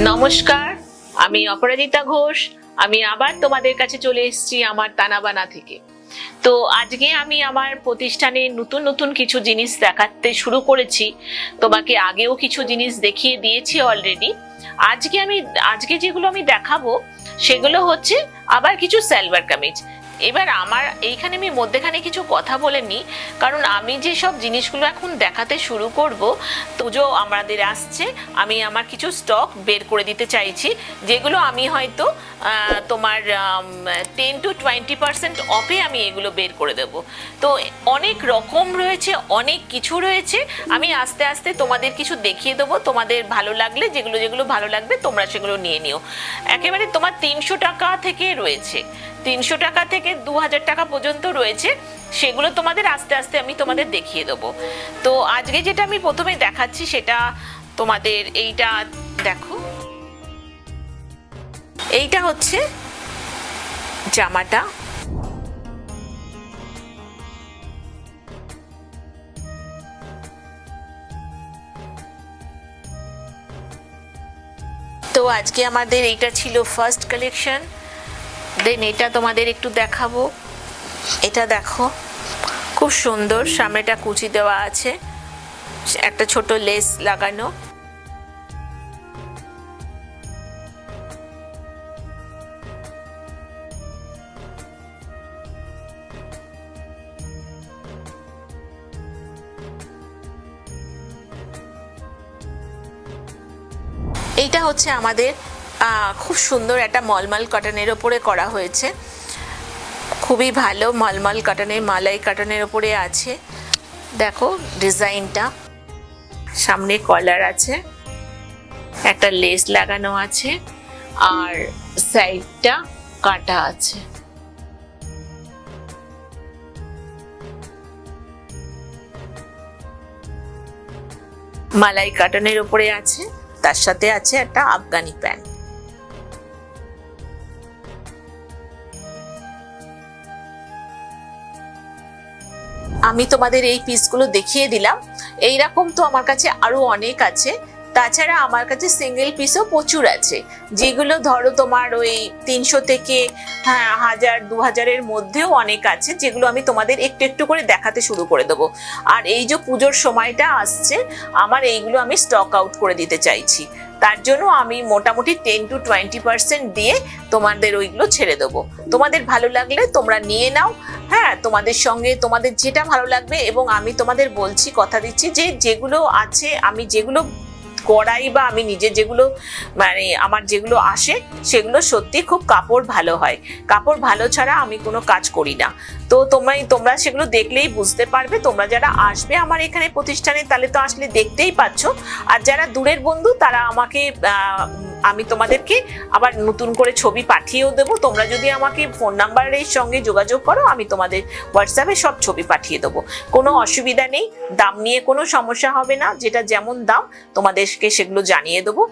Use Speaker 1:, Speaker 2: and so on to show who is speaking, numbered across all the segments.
Speaker 1: নমস্কার, আমি অপরাজিতা ঘোষ। আমি আবার তোমাদের কাছে চলে এসেছি আমার তানাবানা থেকে। তো আজকে আমি আমার প্রতিষ্ঠানে নতুন নতুন কিছু জিনিস দেখাতে শুরু করেছি। তোমাকে আগেও কিছু জিনিস দেখিয়ে দিয়েছি অলরেডি। আজকে যেগুলো আমি দেখাবো সেগুলো হচ্ছে আবার কিছু সালোয়ার কামিজ। এবার আমার এইখানে আমি মধ্যেখানে কিছু কথা বলে নিই, কারণ আমি যে সব জিনিসগুলো এখন দেখাতে শুরু করব, পুজো আমাদের আসছে, আমি আমার কিছু স্টক বের করে দিতে চাইছি, যেগুলো আমি হয়তো তোমার 10 to 20% অফে আমি এগুলো বের করে দেব। তো অনেক রকম রয়েছে, অনেক কিছু রয়েছে। আমি আস্তে আস্তে তোমাদের কিছু দেখিয়ে দেবো, তোমাদের ভালো লাগলে যেগুলো যেগুলো ভালো লাগবে তোমরা সেগুলো নিয়ে নিও। একেবারে তোমার 300 টাকা থেকে রয়েছে, 300 টাকা থেকে 2000 টাকা পর্যন্ত রয়েছে। সেগুলো তোমাদের আস্তে আস্তে আমি তোমাদের দেখিয়ে দেবো। তো আজকে যেটা আমি প্রথমে দেখাচ্ছি সেটা তোমাদের এইটা দেখো। এইটা হচ্ছে জামাটা। তো আজকে আমাদের এইটা ছিল ফার্স্ট কালেকশন। দেন এটা তোমাদের একটু দেখাবো। এটা দেখো, খুব সুন্দর, সামনেটা কুচি দেওয়া আছে, একটা ছোট লেস লাগানো। এইটা হচ্ছে আমাদের খুব সুন্দর একটা মলমল কটনের ওপরে করা হয়েছে, খুবই ভালো মলমল কটনের, মালাই কটনের ওপরে আছে। দেখো ডিজাইনটা, সামনে কলার আছে, একটা লেস লাগানো আছে, আর সাইডটা কাটা আছে। মালাই কটনের ওপরে আছে, তার সাথে আছে একটা আফগানি প্যান্ট। আমি তোমাদের এই পিসগুলো দেখিয়ে দিলাম। এইরকম তো আমার কাছে আরো অনেক আছে। তাছাড়া আমার কাছে সিঙ্গেল পিসও প্রচুর আছে, যেগুলো ধরো তোমার ওই 300 থেকে 1000 2000-এর মধ্যেও অনেক আছে, যেগুলো আমি তোমাদের একটু একটু করে দেখাতে শুরু করে দেবো। আর এই যে পুজোর সময়টা আসছে, আমার এইগুলো আমি স্টক আউট করে দিতে চাইছি। তার জন্য আমি মোটামুটি 10 to 20% দিয়ে তোমাদের ওইগুলো ছেড়ে দেবো। তোমাদের ভালো লাগলে তোমরা নিয়ে নাও। হ্যাঁ, তোমাদের সঙ্গে তোমাদের যেটা ভালো লাগবে। এবং আমি তোমাদের বলছি, কথা দিচ্ছি, যে যেগুলো আছে, আমি যেগুলো করাই বা আমি নিজে যেগুলো মানে আমার যেগুলো আসে, সেগুলো সত্যি খুব কাপড় ভালো হয়। কাপড় ভালো ছাড়া আমি কোনো কাজ করি না। তো তোমরা সেগুলো দেখলেই বুঝতে পারবে। তোমরা যারা আসবে আমার এখানে প্রতিষ্ঠানে, তাহলে তো আসলে দেখতেই পাচ্ছ। আর যারা দূরের বন্ধু, তারা আমাকে আমি তোমাদেরকে আবার নতুন করে ছবি পাঠিয়েও দেবো। তোমরা যদি আমাকে ফোন নাম্বারের সঙ্গে যোগাযোগ করো, আমি তোমাদের হোয়াটসঅ্যাপে সব ছবি পাঠিয়ে দেবো। কোনো অসুবিধা নেই, দাম নিয়ে কোনো সমস্যা হবে না। যেটা যেমন দাম তোমাদেরকে সেগুলো জানিয়ে দেবো।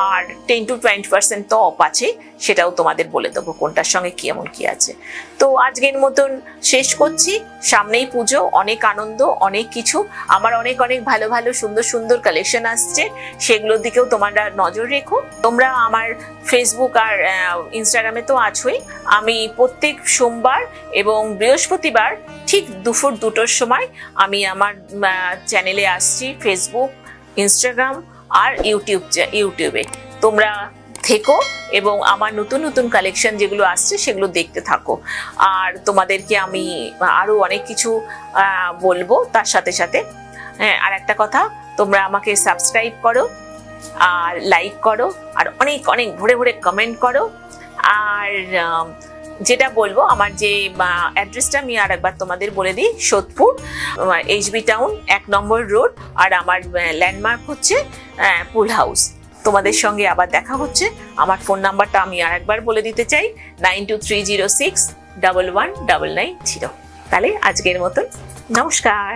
Speaker 1: আর 10 to 20% তো অফ আছে, সেটাও তোমাদের বলে দেবো কোনটার সঙ্গে কেমন কি আছে। তো আজকের মতন শেষ করছি। সামনেই পুজো, অনেক আনন্দ, অনেক কিছু। আমার অনেক অনেক ভালো ভালো সুন্দর সুন্দর কালেকশন আসছে, সেগুলোর দিকেও তোমরা নজর রেখো। তোমরা আমার ফেসবুক আর ইনস্টাগ্রামে তো আছোই। আমি প্রত্যেক সোমবার এবং বৃহস্পতিবার ঠিক দুপুর 2টোর সময় আমি আমার চ্যানেলে আসছি, ফেসবুক, ইনস্টাগ্রাম আর ইউটিউবে। তোমরা থেকো এবং আমার নতুন নতুন কালেকশন যেগুলো আসছে সেগুলো দেখতে থাকো। আর তোমাদেরকে আমি আরো অনেক কিছু বলবো তার সাথে সাথে। হ্যাঁ, আর একটা কথা, তোমরা আমাকে সাবস্ক্রাইব করো আর লাইক করো আর অনেক অনেক ভরে ভরে কমেন্ট করো। আর যেটা বলবো, আমার যে অ্যাড্রেসটা আমি আর একবার তোমাদের বলে দিই। সোদপুর HB টাউন 1 নম্বর রোড। আর আমার ল্যান্ডমার্ক হচ্ছে পুল হাউস। তোমাদের সঙ্গে আবার দেখা হচ্ছে। আমার ফোন নাম্বারটা আমি আর একবার বলে দিতে চাই, 9230611990। তাহলে আজকের মতন নমস্কার।